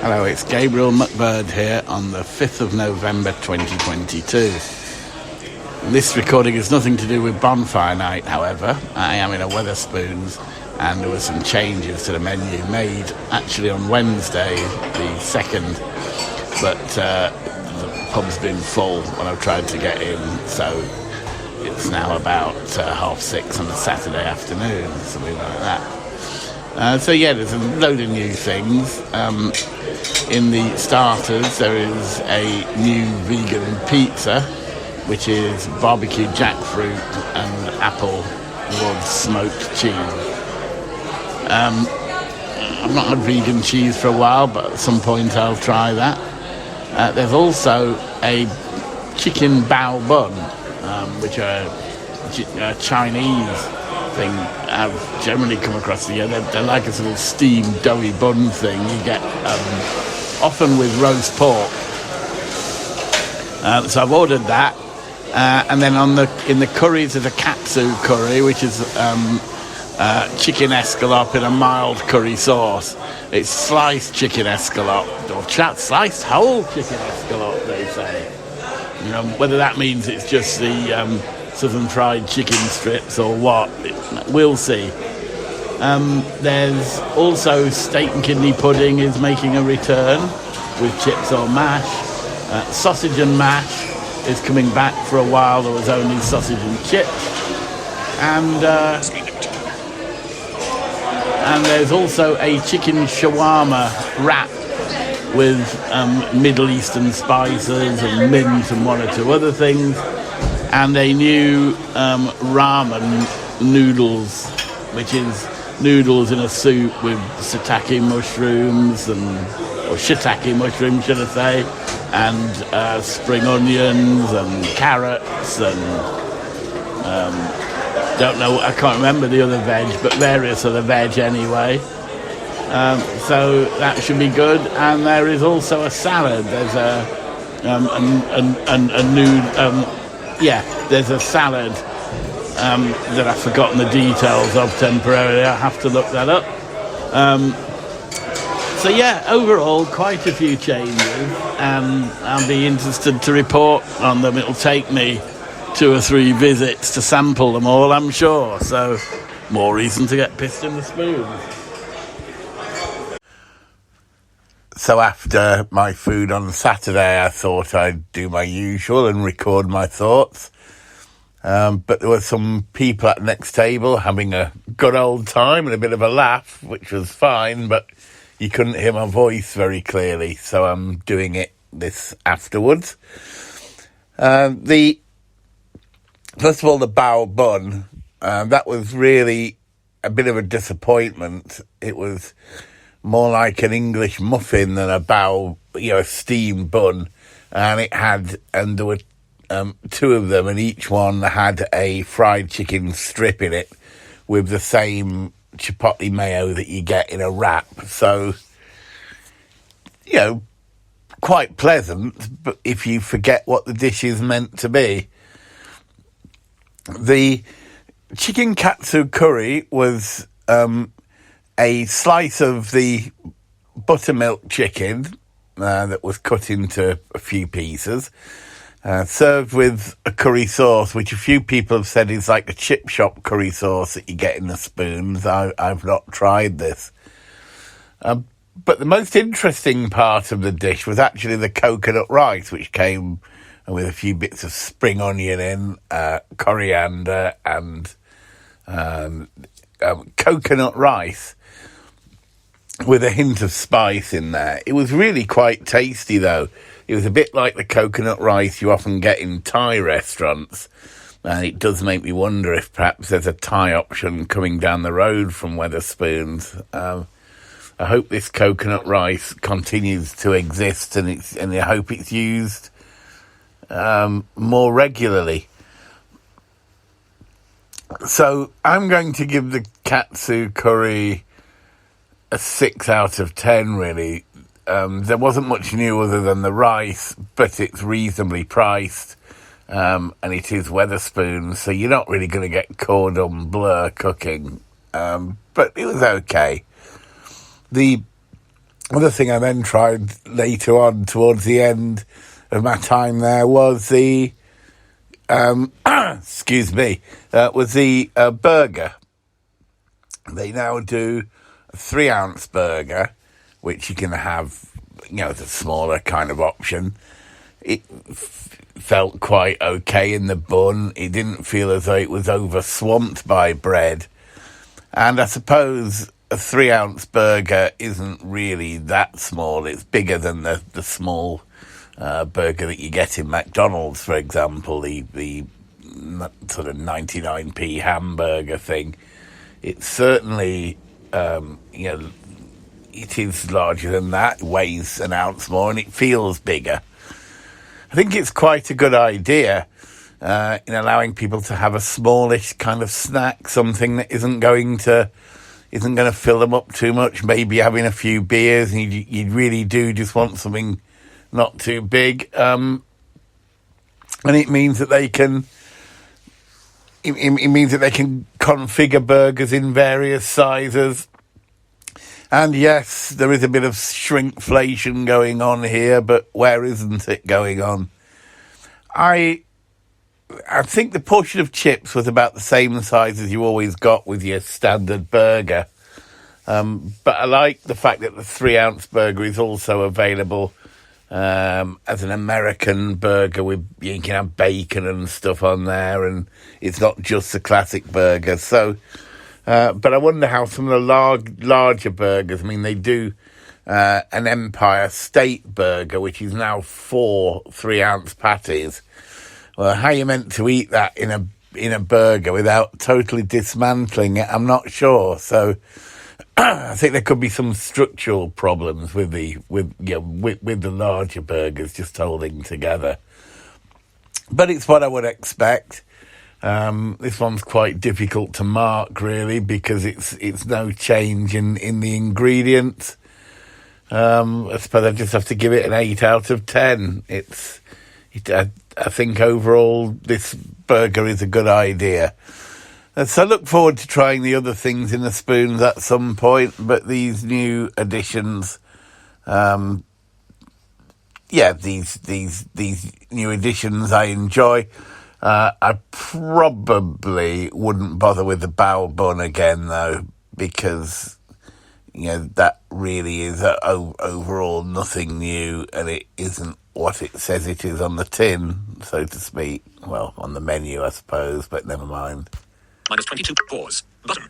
Hello, it's Gabriel McBird here on the 5th of November 2022. This recording has nothing to do with Bonfire Night, however. I am in a Wetherspoons and there were some changes to the menu made actually on Wednesday, the 2nd, but the pub's been full when I've tried to get in, so it's now about 6:30 on a Saturday afternoon, something like that. There's a load of new things. In the starters, there is a new vegan pizza, which is barbecue jackfruit and apple wood smoked cheese. I've not had vegan cheese for a while, but at some point I'll try that. There's also a chicken bao bun, which are a Chinese thing I've generally come across here. They're like a sort of steamed doughy bun thing you get often with roast pork. So I've ordered that, and then in the curries there's a Katsu Curry, which is chicken escalope in a mild curry sauce. It's sliced chicken escalope, or sliced whole chicken escalope, they say. Whether that means it's just the southern fried chicken strips or what, we'll see. There's also steak and kidney pudding is making a return with chips or mash. Sausage and mash is coming back. For a while there was only sausage and chips. And there's also a chicken shawarma wrap with Middle Eastern spices and mint and one or two other things, and a new ramen noodles, which is noodles in a soup with shiitake mushrooms, should I say, and spring onions and carrots and don't know, I can't remember the other veg, but various other veg anyway. So that should be good. And there is also a salad. There's there's a salad that I've forgotten the details of temporarily. I have to look that up. Overall, quite a few changes, and I'll be interested to report on them. It'll take me 2 or 3 visits to sample them all, I'm sure. So, more reason to get pissed in the spoons. So after my food on Saturday, I thought I'd do my usual and record my thoughts. But there were some people at the next table having a good old time and a bit of a laugh, which was fine, but you couldn't hear my voice very clearly, so I'm doing this afterwards. First of all, the bao bun, that was really a bit of a disappointment. It was more like an English muffin than a bao, a steamed bun, and there were 2 of them, and each one had a fried chicken strip in it with the same chipotle mayo that you get in a wrap. So, quite pleasant, but if you forget what the dish is meant to be. The chicken katsu curry was a slice of the buttermilk chicken that was cut into a few pieces, served with a curry sauce, which a few people have said is like a chip shop curry sauce that you get in the spoons. I've not tried this. But the most interesting part of the dish was actually the coconut rice, which came with a few bits of spring onion in, coriander, and coconut rice with a hint of spice in there. It was really quite tasty, though. It was a bit like the coconut rice you often get in Thai restaurants, and it does make me wonder if perhaps there's a Thai option coming down the road from Wetherspoons. I hope this coconut rice continues to exist, and I hope it's used more regularly. So I'm going to give the Katsu Curry a 6 out of 10, really. There wasn't much new other than the rice, but it's reasonably priced, and it is Wetherspoons, so you're not really going to get cordon bleu cooking, but it was okay. The Other thing I then tried later on, towards the end of my time there, was the excuse me, was the burger. They now do a 3-ounce burger, which you can have, as a smaller kind of option. It felt quite okay in the bun. It didn't feel as though it was over swamped by bread. And I suppose a 3-ounce burger isn't really that small. It's bigger than the small burger that you get in McDonald's, for example, the sort of 99p hamburger thing. It's certainly, it is larger than that, weighs an ounce more, and it feels bigger. I think it's quite a good idea in allowing people to have a smallish kind of snack, something that isn't going to fill them up too much. Maybe having a few beers, and you really do just want something not too big, and it means that they can. It means that they can configure burgers in various sizes. And yes, there is a bit of shrinkflation going on here, but where isn't it going on? I think the portion of chips was about the same size as you always got with your standard burger. But I like the fact that the 3-ounce burger is also available as an American burger. You can have bacon and stuff on there, and it's not just the classic burger. So, but I wonder how some of the larger burgers, they do an Empire State burger, which is now 4 3-ounce patties. Well, how you meant to eat that in a burger without totally dismantling it, I'm not sure. So I think there could be some structural problems with the larger burgers just holding together. But it's what I would expect. This one's quite difficult to mark, really, because it's no change in the ingredients. I suppose I just have to give it an 8 out of 10. I think overall this burger is a good idea. So I look forward to trying the other things in the spoons at some point, but these new additions, these new additions I enjoy. I probably wouldn't bother with the bao bun again, though, because that really is overall nothing new, and it isn't what it says it is on the tin, so to speak. Well, on the menu, I suppose, but never mind. -22. Pause. Button.